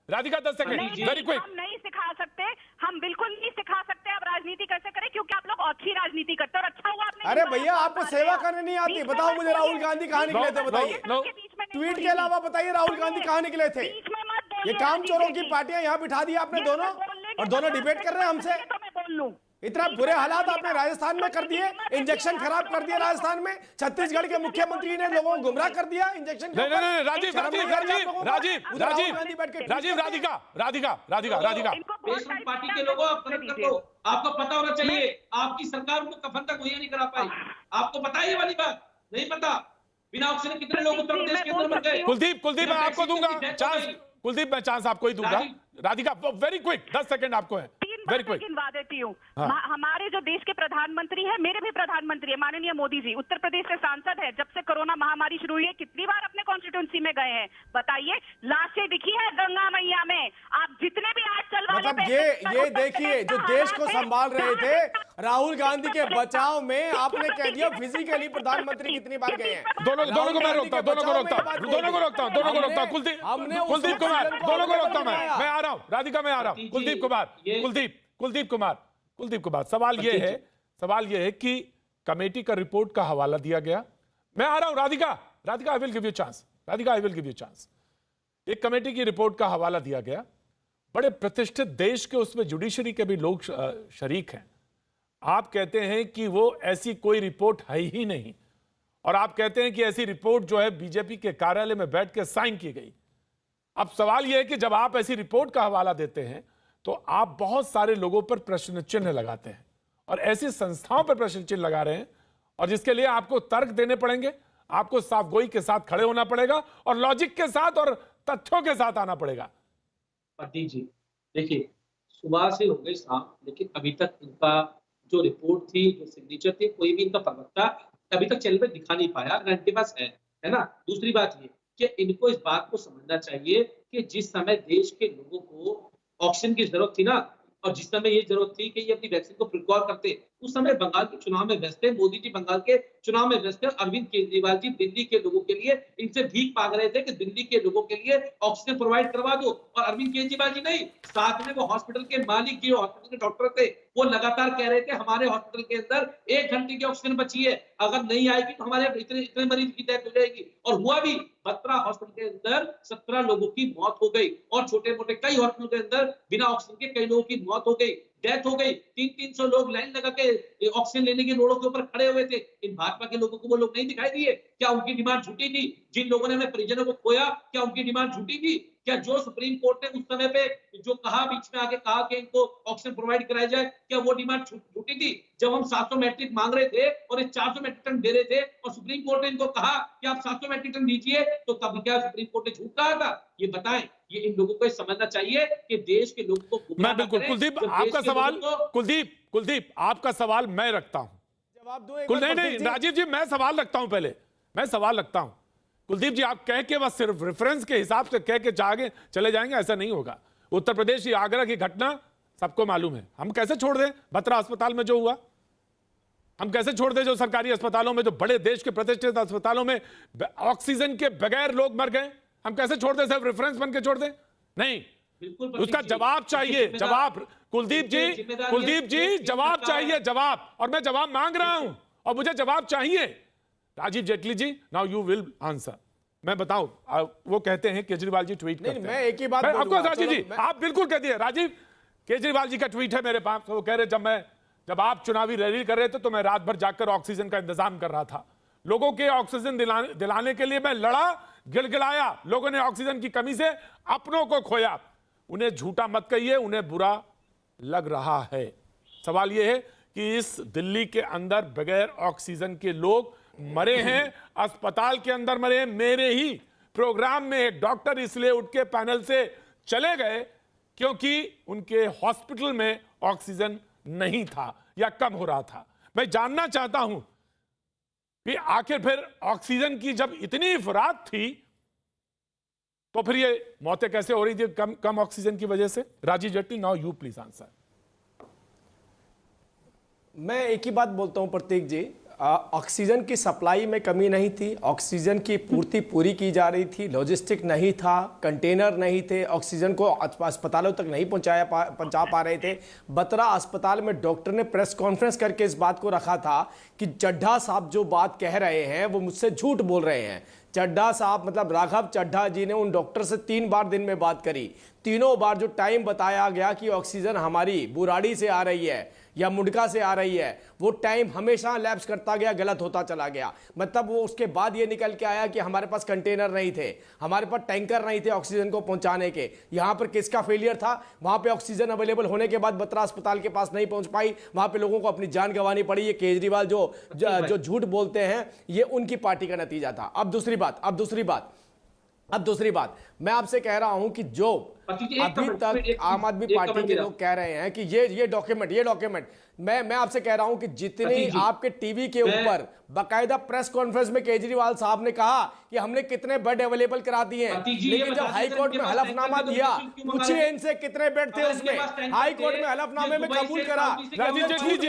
Radhika 10 second, very quick. हम नहीं सिखा सकते, हम बिल्कुल नहीं सिखा सकते आप राजनीति कैसे करें, क्योंकि आप लोग अच्छी राजनीति करते हो और अच्छा हुआ आपने। अरे भैया आपको सेवा करने नहीं आती, बताओ मुझे राहुल गांधी कहाँ निकले थे, बताइए। ट्वीट के अलावा बताइए राहुल गांधी कहाँ निकले थे। ये काम चोरों की पार्टियां यहाँ बिठा दी आपने दोनों, और दोनों डिबेट कर रहे हैं हमसे। तो मैं बोल लूं, इतना बुरे हालात आपने राजस्थान में कर दिए, इंजेक्शन खराब कर दिया राजस्थान में। छत्तीसगढ़ के मुख्यमंत्री ने लोगों को गुमराह कर दिया इंजेक्शन। नहीं नहीं नहीं, राजीव राजीव राजीव राजीव राजीव राजीव, राधिका राधिका राधिका राधिका, बेशरम पार्टी के लोगों आप गलत कर दो। आपको पता होना चाहिए आपकी सरकार उनको कफन तक मुहैया नहीं करा पाई। आपको पता है ये वाली बात? नहीं पता? बिना ऑक्सीजन कितने लोग उत्तर प्रदेश के अंदर मर गए। कुलदीप कुलदीप मैं आपको दूंगा चांस, कुलदीप मैं चांस आपको ही दूंगा। राधिका वेरी क्विक, 10 सेकंड आपको है, वेरी क्विक। गिनवा देती हूँ। हाँ। हमारे जो देश के प्रधानमंत्री हैं, मेरे भी प्रधानमंत्री है माननीय मोदी जी, उत्तर प्रदेश से सांसद है। जब से कोरोना महामारी शुरू हुई है कितनी बार अपने कॉन्स्टिट्यूंसी में गए हैं बताइए? लाशें दिखी है गंगा मैया में। आप जितने भी आज चलवा, मतलब ये देखिए जो देश को संभाल रहे थे राहुल गांधी के बचाव में, आपने कह दिया फिजिकली प्रधानमंत्री कितनी बार गए हैं। दोनों को मैं रोकता हूं, दोनों को रोकता हूं, दोनों को रोकता हूं, दोनों को रोकता हूं। कुलदीप कुमार, दोनों को रोकता हूं मैं आ रहा हूं। राधिका मैं आ रहा हूं। कुलदीप कुमार, कुलदीप कुमार, सवाल ये है कि कमेटी का रिपोर्ट का हवाला दिया गया। मैं आ रहा हूं Radhika I will give you chance. एक कमेटी की रिपोर्ट का हवाला दिया गया, बड़े प्रतिष्ठित देश के उसमें जुडिशरी के भी लोग शरीक हैं। आप कहते हैं कि वो ऐसी कोई रिपोर्ट है ही नहीं, और आप कहते हैं कि ऐसी रिपोर्ट जो है बीजेपी के कार्यालय में बैठ के साइन की गई। अब सवाल यह है कि जब आप ऐसी रिपोर्ट का हवाला देते हैं तो आप बहुत सारे लोगों पर प्रश्न चिन्ह लगाते हैं, और ऐसी संस्थाओं पर प्रश्न चिन्ह लगा रहे हैं, और जिसके लिए आपको तर्क देने पड़ेंगे, आपको साफगोई के साथ खड़े होना पड़ेगा, और लॉजिक के साथ और तथ्यों के साथ आना पड़ेगा। प्रतीक जी देखिए, सुबह से हो गई शाम, लेकिन अभी तक इनका जो रिपोर्ट थी, जो सिग्नेचर थे, कोई भी इनका प्रवक्ता अभी तक चैनल पे दिखा नहीं पाया। अगर इनके पास है ना। दूसरी बात ये कि इनको इस बात को समझना चाहिए कि जिस समय देश के लोगों को ऑक्सीजन की जरूरत थी ना, और जिस समय ये जरूरत थी कि ये अपनी वैक्सीन को प्रिकॉर करते, उस समय बंगाल के चुनाव में व्यस्त थे, मोदी जी बंगाल के चुनाव में व्यस्त थे, अरविंद केजरीवाल जी दिल्ली के लोगों के लिए इनसे भीख मांग रहे थे कि दिल्ली के लोगों के लिए ऑक्सीजन प्रोवाइड करवा दो। और अरविंद केजरीवाल जी नहीं, साथ में वो हॉस्पिटल के मालिक जो हॉस्पिटल के डॉक्टर थे, वो लगातार कह रहे थे हमारे हॉस्पिटल के अंदर 1 घंटे की ऑक्सीजन बची है, अगर नहीं आएगी तो हमारे इतने मरीज की डेथ हो जाएगी। और हुआ भी, बत्रा हॉस्पिटल के अंदर 17 लोगों की मौत हो गई, और छोटे मोटे कई हॉस्पिटल के अंदर बिना ऑक्सीजन के कई लोगों की मौत हो गई, डेथ हो गई। 300 लोग लाइन लगा के ऑक्सीजन लेने के रोडों के ऊपर खड़े हुए थे। इन भाजपा के लोगों को वो लोग नहीं दिखाई दिए? क्या उनकी डिमांड झूठी थी? जिन लोगों ने हमें परिजनों को खोया, क्या उनकी डिमांड झूठी थी? क्या जो सुप्रीम कोर्ट ने उस समय पे जो कहा, बीच में आके कहा कि इनको ऑक्सीजन प्रोवाइड कराया जाए, क्या वो डिमांड झूठी थी? जब हम 700 मैट्रिक मांग रहे थे और ये 400 मैट्रिक टन दे रहे थे, और सुप्रीम कोर्ट ने इनको कहा कि आप 700 मैट्रिक टन दीजिए, तो तब क्या सुप्रीम कोर्ट ने झूठ कहा था? ये बताएं। ये इन लोगों को समझना चाहिए कि देश के लोगों को मैं बिल्कुल कुलदीप आपका सवाल, कुलदीप आपका सवाल मैं रखता हूं। जवाब दो। नहीं राजीव जी, मैं सवाल रखता हूं, पहले मैं सवाल रखता हूं। कुलदीप जी आप कह के बस सिर्फ रेफरेंस के हिसाब से कह के आगे चले जाएंगे, ऐसा नहीं होगा। उत्तर प्रदेश की आगरा की घटना सबको मालूम है, हम कैसे छोड़ दें? बत्रा अस्पताल में जो हुआ, हम कैसे छोड़ दें? जो सरकारी अस्पतालों में, जो बड़े देश के प्रतिष्ठित अस्पतालों में ऑक्सीजन के बगैर लोग मर गए, हम कैसे छोड़ दें? सिर्फ रेफरेंस बन के छोड़ दें? नहीं, उसका जवाब चाहिए, जवाब। कुलदीप जी जवाब चाहिए, जवाब, और मैं जवाब मांग रहा हूं, और मुझे जवाब चाहिए। Rajiv Jaitley ji, now you will answer. मैं बताऊं, वो कहते हैं केजरीवाल जी ट्वीट करते हैं। मैं एक ही बात आपको राजीव जी, आप बिल्कुल कह दिए। राजीव, केजरीवाल जी का ट्वीट है मेरे पास, वो कह रहे जब आप चुनावी रैली कर रहे थे तो मैं रात भर जाकर ऑक्सीजन का इंतजाम कर रहा था, लोगों के ऑक्सीजन दिलाने के लिए मैं लड़ा, गिड़गिड़ाया, लोगों ने ऑक्सीजन की कमी से अपनों को खोया। उन्हें झूठा मत कहिए, उन्हें बुरा लग रहा है। सवाल यह है कि इस दिल्ली के अंदर बगैर ऑक्सीजन के लोग मरे हैं, अस्पताल के अंदर मरे हैं। मेरे ही प्रोग्राम में एक डॉक्टर इसलिए उठ के पैनल से चले गए क्योंकि उनके हॉस्पिटल में ऑक्सीजन नहीं था या कम हो रहा था। मैं जानना चाहता हूं कि आखिर फिर ऑक्सीजन की जब इतनी अफराद थी तो फिर ये मौतें कैसे हो रही थी कम ऑक्सीजन की वजह से? Rajiv Jaitley, now you please answer. मैं एक ही बात बोलता हूं प्रतीक जी, ऑक्सीजन की सप्लाई में कमी नहीं थी, ऑक्सीजन की पूर्ति पूरी की जा रही थी, लॉजिस्टिक नहीं था, कंटेनर नहीं थे, ऑक्सीजन को अस्पतालों तक नहीं पहुंचा पा रहे थे। बतरा अस्पताल में डॉक्टर ने प्रेस कॉन्फ्रेंस करके इस बात को रखा था कि चड्ढा साहब जो बात कह रहे हैं वो मुझसे झूठ बोल रहे हैं। चड्ढा साहब मतलब राघव चड्ढा जी ने उन डॉक्टर से 3 बार दिन में बात करी, तीनों बार जो टाइम बताया गया कि ऑक्सीजन हमारी बुराड़ी से आ रही है या मुंडका से आ रही है, वो टाइम हमेशा लैप्स करता गया, गलत होता चला गया। मतलब वो उसके बाद ये निकल के आया कि हमारे पास कंटेनर नहीं थे, हमारे पास टैंकर नहीं थे ऑक्सीजन को पहुंचाने के। यहाँ पर किसका फेलियर था? वहां पे ऑक्सीजन अवेलेबल होने के बाद बत्रा अस्पताल के पास नहीं पहुंच पाई, वहां पे लोगों को अपनी जान गंवानी पड़ी। ये केजरीवाल जो झूठ बोलते हैं, ये उनकी पार्टी का नतीजा था। अब दूसरी बात मैं आपसे कह रहा हूं कि जो अभी तक आम आदमी पार्टी के लोग कह रहे हैं कि ये डॉक्यूमेंट मैं आपसे कह रहा हूं कि जितनी आपके टीवी के ऊपर बाकायदा प्रेस कॉन्फ्रेंस में केजरीवाल साहब ने कहा कि हमने कितने बेड अवेलेबल करा दिए हैं, लेकिन जब हाई कोर्ट में हलफनामा दिया, पूछिए इनसे कितने बेड थे उसमें, हाई कोर्ट में हलफनामे में कबूल करा, राजीव जेटली जी